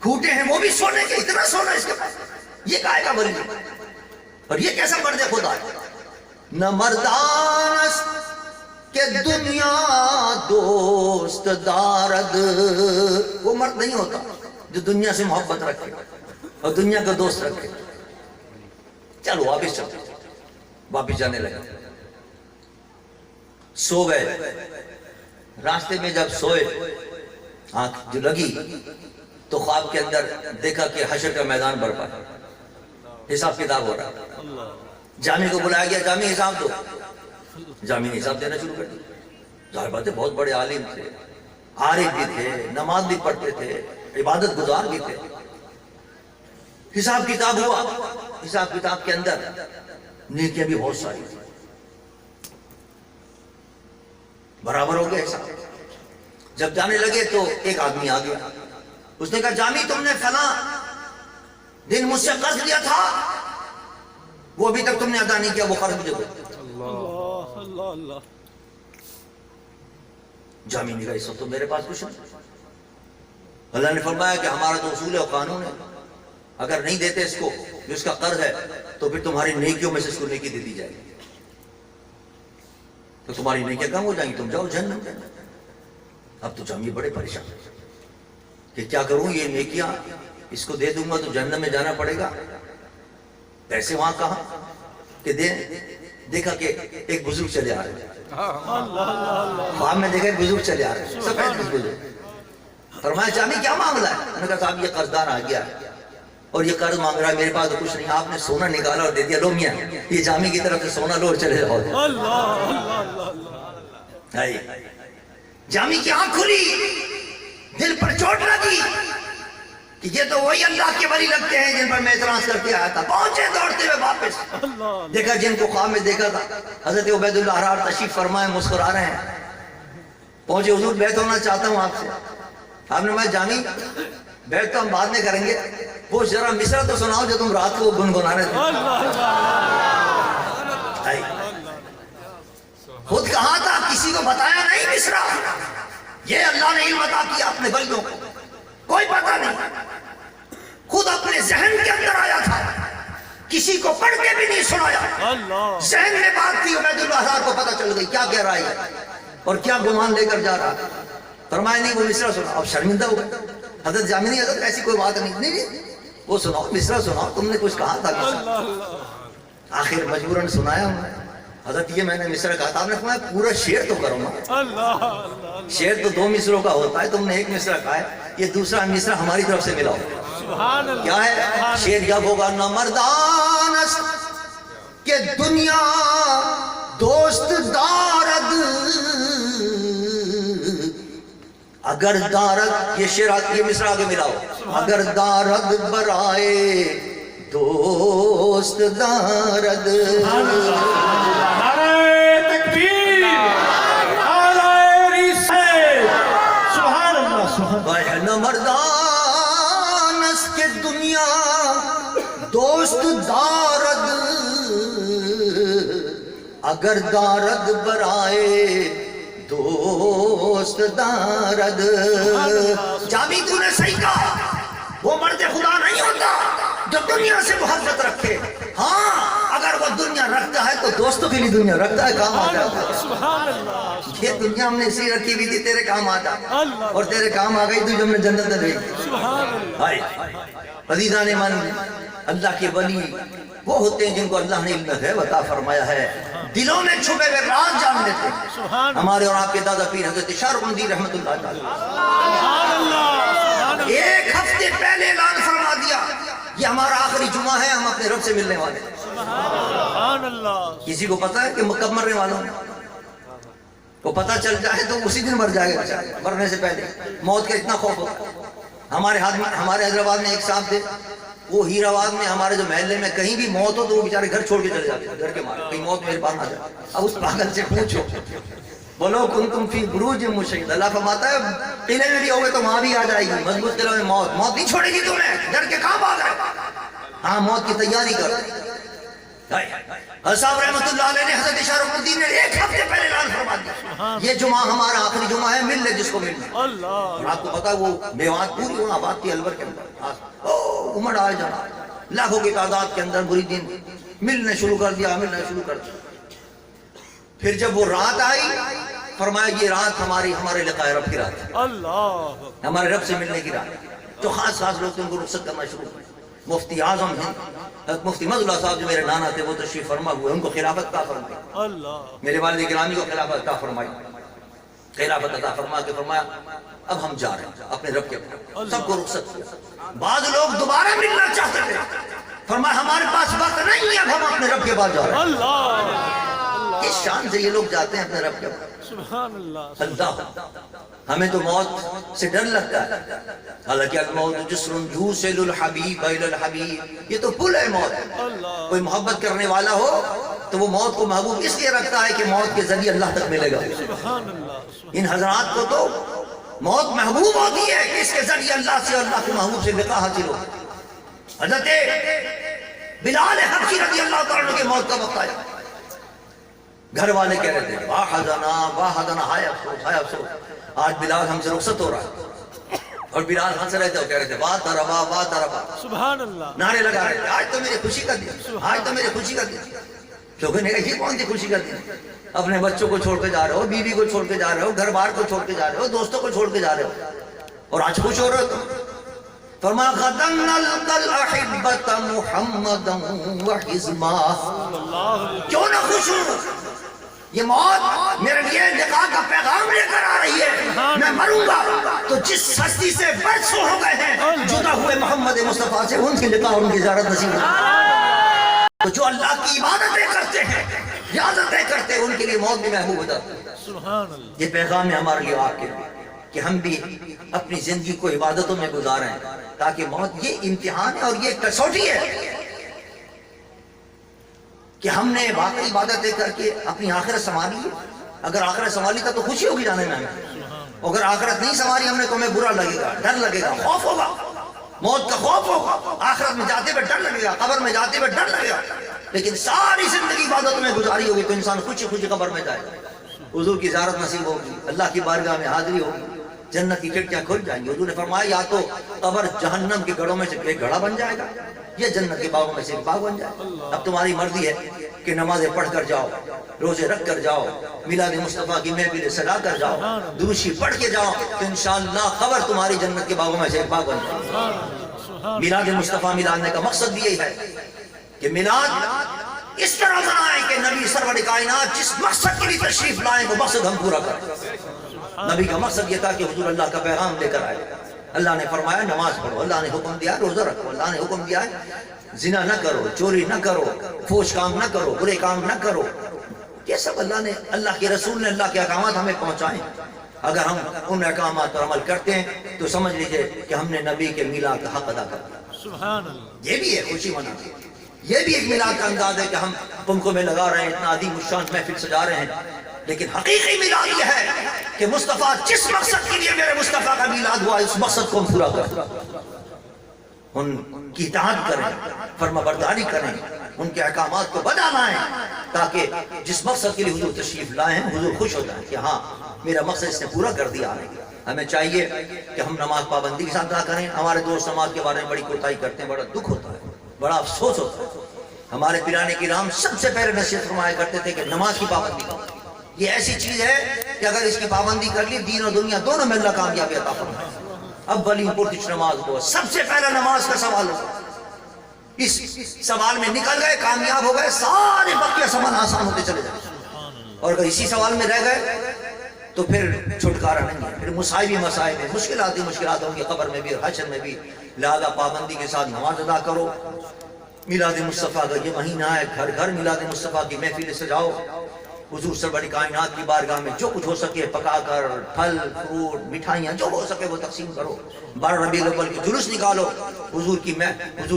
کھوٹے ہیں وہ بھی سونے کے، اتنا سونا اس کے پاس. یہ کائے کا ولی اور یہ کیسا مرد خدا ہے. نہ مردانس کہ دنیا دوست دارد، وہ مرد نہیں ہوتا جو دنیا سے محبت رکھے اور دنیا کا دوست رکھے. چلو واپس چلو، واپس جانے لگے، سو گئے. راستے میں جب سوئے آنکھ جو لگی تو خواب کے اندر دیکھا کہ حشر کا میدان برپا ہے، حساب کتاب ہو رہا. جامی کو بلایا گیا، جامی حساب دو. جامی نے حساب دینا شروع کر دیا. ظاہر بات ہے بہت بڑے عالم تھے، عارف بھی تھے، نماز بھی پڑھتے تھے، عبادت گزار بھی تھے. حساب کتاب ہوا. حساب کتاب کے اندر نیکیاں بھی بہت ساری تھی، برابر ہو گیا حساب. جب جانے لگے تو ایک آدمی آ گیا، اس نے کہا جامی تم نے فلاں دن مجھ سے قرض لیا تھا، وہ ابھی تک تم نے ادا نہیں کیا، وہ قرض مجھے دو. جامی نے کہا اس وقت تو میرے پاس کچھ نہیں. اللہ نے فرمایا کہ ہمارا تو اصول ہے اور قانون ہے، اگر نہیں دیتے اس کو جو اس کا قرض ہے تو پھر تمہاری نیکیوں میں سے اس کو نیکی دے دی جائے گی، تو تمہاری نیکیاں کم ہو جائیں گی، تم جاؤ جہنم. اب تو جامی بڑے پریشان کہ کیا کروں، یہ نیکیاں اس کو دے دوں گا تو جہنم میں جانا پڑے گا، پیسے وہاں کہاں کہ دیکھا کہ ایک بزرگ چلے آ رہے ہیں. خواب میں دیکھا ایک بزرگ چلے آ رہے ہیں، سفید بزرگ. فرمایا جامی کیا معاملہ ہے؟ انہوں نے کہا صاحب یہ قرضدار آ گیا اور یہ قرض مانگ رہا ہے، میرے پاس تو کچھ نہیں. آپ نے سونا نکالا اور دے دیا، لو میاں یہ جامی کی طرف سے سونا لو اور چلے جاؤ. جامی کی آنکھ کھلی، دل پر چوٹ لگی کہ یہ تو وہی اللہ کے ولی لگتے ہیں جن پر میں اعتراض کر کے آیا تھا. پہنچے دوڑتے ہوئے واپس، دیکھا جن کو خواب میں دیکھا تھا حضرت عبید اللہ حرار تشریف فرمائے، مسکرا رہے ہیں. پہنچے حضور بیعت ہونا چاہتا ہوں آپ سے. آپ نے کہا جامی بیعت تو ہم بعد میں کریں گے، وہ ذرا مصرع تو سناؤ جو تم رات کو گنگنا رہے تھے. خود کہا تھا، کسی کو بتایا نہیں مصرع. یہ اللہ نے علم عطا کیا اپنے ولیوں کو، کوئی پتہ نہیں، خود اپنے ذہن کے اندر آیا تھا، کسی کو پڑھ کے بھی نہیں سنایا. ذہن میں بات تھی، عبید اللہ حرار کو پتہ چل گئی کیا کہہ رہا ہے اور کیا گمان لے کر جا رہا. فرمایا نہیں وہ مصرع سنا. اب شرمندہ ہو گئے. حضرت جامی نہیں، حضرت ایسی کوئی بات نہیں، وہ سناؤ مصرع سناؤ، تم نے کچھ کہا تھا. آخر مجبوراً سنایا ہوں. حضرت یہ میں نے مصرع کہا تھا. آپ نے فرمایا پورا شعر تو کرو نا. شعر تو 2 مصرعوں کا ہوتا ہے، تم نے 1 مصرع کہا ہے، یہ دوسرا مصرع ہماری طرف سے ملا ہو. کیا ہے شعر؟ یا ہوگا نہ مردانس کہ دنیا دوست دارد، اگر دارد، یہ شعر یہ مصرع آگے ملا ہو، اگر دارد برائے دوست دارد. نہ مردانس کے دنیا دوست دارد، اگر دارد برائے دوست دارد. جامی تو نے صحیح کہا، وہ مرد خدا نہیں ہوتا جو دنیا سے محبت رکھے. ہاں اگر وہ دنیا رکھتا ہے تو دوستوں کے لیے دنیا رکھتا ہے، کام آ جاتا ہے. یہ دنیا ہم نے اسی رکھی بھی تھی تیرے کام آ جاتا، اور تیرے کام آ گئی تو جب نے جنت میں بھیج. عزیزان من، اللہ کے ولی وہ ہوتے ہیں جن کو اللہ نے علم غیب عطا فرمایا ہے، دلوں میں چھپے ہوئے راز جان لیتے ہیں. ہمارے اور آپ کے دادا پیر حضرت شارق اندی رحمت اللہ تعالی 1 ہفتے پہلے اعلان فرما دیا یہ ہمارا آخری جمعہ ہے، ہم اپنے رب سے ملنے والے ہیں. کسی کو پتا ہے کہ کب مرنے والوں ہیں؟ وہ پتہ چل جائے تو اسی دن مر جائے گا، مرنے سے پہلے. موت کا اتنا خوف ہوتا ہے. ہمارے حیدرآباد میں ایک صاحب تھے، وہ ہیرآباد میں ہمارے جو محلے میں کہیں بھی موت ہو تو وہ بیچارے گھر چھوڑ کے چلے جاتے ہیں، گھر کے مارے کہیں موت میرے پاس نہ جائے۔ اب اس پاگل سے پوچھو، بولو کنتم فی بروج مشید، اللہ فرماتا ہے قلعے میں بھی ہوگے تو وہاں بھی آ جائے گی، مضبوط قلعے میں موت نہیں چھوڑے گی تمہیں، ڈر کے کہاں بھاگ رہے؟ ہاں موت کی تیاری کر۔ صاحب رحمۃ اللہ علیہ نے حضرت شارف الدین نے ایک ہفتے پہلے اعلان فرما دیا یہ جمعہ ہمارا آخری جمعہ ہے، مل لے جس کو ملنا۔ اور آپ کو پتا وہ میوات پوری وہاں آباد تھی الور کے اندر، عمر آئے جانا لاکھوں کی تعداد کے اندر مریدین ملنے شروع کر دیا۔ پھر جب وہ رات آئی فرمایا یہ رات ہمارے لقاء رب کی رات ہے، ہمارے رب سے ملنے کی رات، تو خاص لوگ ان کو رخصت کرنا شروع کر۔ مفتی اعظم ہند مفتی مظ اللہ صاحب جو میرے نانا تھے وہ تشریف فرما ہوئے، ان کو خلافت عطا فرمائی، میرے والد گرامی کو خلافت عطا فرمائی، خلافت عطا فرما کے فرمایا اب ہم جا رہے ہیں اپنے رب کے پاس، سب کو رخصت کیا۔ بعض لوگ دوبارہ ملنا چاہتے تھے، فرمایا ہمارے پاس وقت نہیں ہے، اب ہم اپنے رب کے پاس جا رہے ہیں۔ کس شان سے یہ لوگ جاتے ہیں اپنے رب کے پاس؟ سبحان اللہ۔ اللہ ہمیں تو موت سے ڈر لگتا ہے، حالانکہ الموت جسر یوصل الحبیب الی الحبیب، یہ تو پل ہے موت۔ کوئی محبت کرنے والا ہو تو وہ موت کو محبوب اس لیے رکھتا ہے کہ موت کے ذریعے اللہ تک ملے گا۔ سبحان اللہ۔ ان حضرات کو تو موت محبوب ہوتی ہے کہ اس کے ذریعے اللہ سے، اللہ کے محبوب سے لقاء حاصل ہو۔ حضرت بلال حبشی رضی اللہ تعالیٰ عنہ کے موت کا وقت آیا، گھر والے کہہ رہے تھے واہ حزنا، ہائے افسوس، آج بلال ہم سے رخصت ہو رہا ہے۔ اور بلال ہنس رہے تھے اور کہہ رہے تھے واہ تربا، سبحان اللہ، نعرے لگا رہے تھے آج تو میری خوشی کا دن، آج تو میری خوشی کا دن۔ لوگوں نے کہا یہ کون سی خوشی کا دن؟ اپنے بچوں کو چھوڑ کے جا رہے ہو، بیوی کو چھوڑ کے جا رہے ہو، گھر بار کو چھوڑ کے جا رہے ہو، دوستوں کو چھوڑ کے جا رہے ہو، اور آج خوش ہو رہے ہو تم۔ فرمایا غدا نلقى الأحبة محمدا وحزبا، کیوں نہ خوش ہوں؟ یہ موت میرے لیے لقاء کا پیغام لے کر آ رہی ہے، میں مروں گا تو جس ہستی سے برسوں ہو گئے ہیں جدا ہوئے محمد مصطفیٰ سے، ان کی لقاء اور ان کی زیارت نصیب ہو۔ تو جو اللہ کی عبادتیں کرتے ہیں، عبادتیں کرتے ہیں، ان کے لیے موت بھی محبوب ہوتا ہے۔ سبحان اللہ۔ یہ پیغام ہے ہمارے لیے آپ کے لیے کہ ہم بھی اپنی زندگی کو عبادتوں میں گزاریں، تاکہ موت یہ امتحان ہے اور یہ کسوٹی ہے کہ ہم نے واقعی عبادتیں کر کے اپنی آخرت سنبھالی ہے۔ اگر آخرت سنبھالی تھا تو خوشی ہوگی جانے میں ہمیں، اگر آخرت نہیں سنبھالی ہم نے تو ہمیں برا لگے گا، ڈر لگے گا، خوف ہوگا، موت کا خوف ہوگا، آخرت میں جاتے ہوئے ڈر لگے گا، قبر میں جاتے ہوئے ڈر لگے گا۔ لیکن ساری زندگی عبادتوں میں گزاری ہوگی تو انسان خوشی خوشی قبر میں جائے گا، حضور کی زیارت نصیب ہوگی، اللہ کی بارگاہ میں حاضری ہوگی، جنت کی کھڑکیاں کھل جائیں گی۔ حضور نے فرمایا یا تو قبر جہنم کے گڑھوں میں سے ایک گڑھا بن جائے گا، یہ جنت کے باغوں میں سے ایک باغ بن جائے گا۔ اب تمہاری مرضی ہے کہ نمازیں پڑھ کر جاؤ، روزے رکھ کر جاؤ، میلاد مصطفیٰ کی محفل سجا کر جاؤ، درود پڑھ کے جاؤ، تو انشاءاللہ قبر تمہاری جنت کے باغوں میں سے ایک باغ بن جائے گا۔ میلاد مصطفیٰ ملانے کا مقصد بھی یہی ہے کہ میلاد اس طرح منائیں کہ نبی سرور کائنات جس مقصد کے لیے تشریف لائیں وہ مقصد ہم پورا کریں۔ نبی کا مقصد یہ تھا کہ حضور اللہ کا پیغام لے کر آئے۔ اللہ نے فرمایا نماز پڑھو، اللہ نے حکم دیا روزہ رکھو، اللہ نے حکم دیا ہے زنا نہ کرو، چوری نہ کرو، فحش کام نہ کرو، برے کام نہ کرو۔ یہ سب اللہ کے رسول نے اللہ کے احکامات ہمیں پہنچائے۔ اگر ہم ان احکامات پر عمل کرتے ہیں تو سمجھ لیجئے کہ ہم نے نبی کے میلاد کا حق ادا کر دیا۔ سبحان اللہ۔ یہ بھی ہے خوشی مناتے، یہ بھی ایک میلاد کا انداز ہے کہ ہم پنکھوں میں لگا رہے ہیں، اتنا عظیم الشان محفل سجا رہے ہیں، لیکن حقیقی میلاد یہ ہے کہ مصطفیٰ جس مقصد کے لیے میرے مصطفیٰ کا میلاد ہوا اس مقصد کو ہم پورا کریں، ان کی اطاعت کریں، فرما برداری کریں، ان کے احکامات کو بجا لائیں، تاکہ جس مقصد کے لیے حضور تشریف لائے ہیں حضور خوش ہو جائیں کہ ہاں میرا مقصد اس نے پورا کر دیا ہے۔ ہمیں چاہیے کہ ہم نماز پابندی کے ساتھ ادا کریں۔ ہمارے دوست نماز کے بارے میں بڑی کوتاہی کرتے ہیں، بڑا دکھ ہوتا ہے، بڑا افسوس ہوتا ہے۔ ہمارے پیرانے کرام سب سے پہلے نصیحت فرمایا کرتے تھے کہ نماز کی پابندی کرو، یہ ایسی چیز ہے کہ اگر اس کی پابندی کر لی دین اور دنیا دونوں میں اللہ کامیابی عطا فرمائے۔ اب ولی پرتش نماز کو سب سے پہلا نماز کا سوال ہوگا، اس سوال میں نکل گئے کامیاب ہو گئے، سارے بقیہ سوال آسان ہوتے چلے جائیں، اور اگر اسی سوال میں رہ گئے تو پھر چھٹکارا نہیں ہے، پھر مصائب ہی مصائب ہیں، مشکلات ہی مشکلات ہوں گی قبر میں بھی اور حشر میں بھی۔ لہذا پابندی کے ساتھ نماز ادا کرو۔ میلاد مصطفیٰ کا یہ مہینہ ہے، گھر گھر میلاد مصطفیٰ کی محفل سجاؤ، حضور سرور کائنات کی بارگاہ میں جو کچھ ہو سکے پکا کر پھل فروٹ مٹھائیاں جو ہو سکے وہ تقسیم کرو. 12 ربیع الاول کی جلوس نکالو. حضور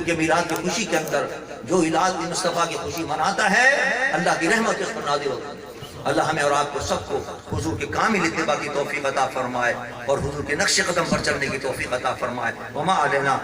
کے میلاد کی خوشی کے اندر جو الہی مصطفیٰ کی خوشی مناتا ہے اللہ کی رحمت اس پر نازل ہوتی ہے. اللہ ہمیں اور آپ کو سب کو حضور کے کامل اتباع کی توفیق عطا فرمائے اور حضور کے نقش قدم پر چلنے کی توفیق عطا فرمائے. وما علینا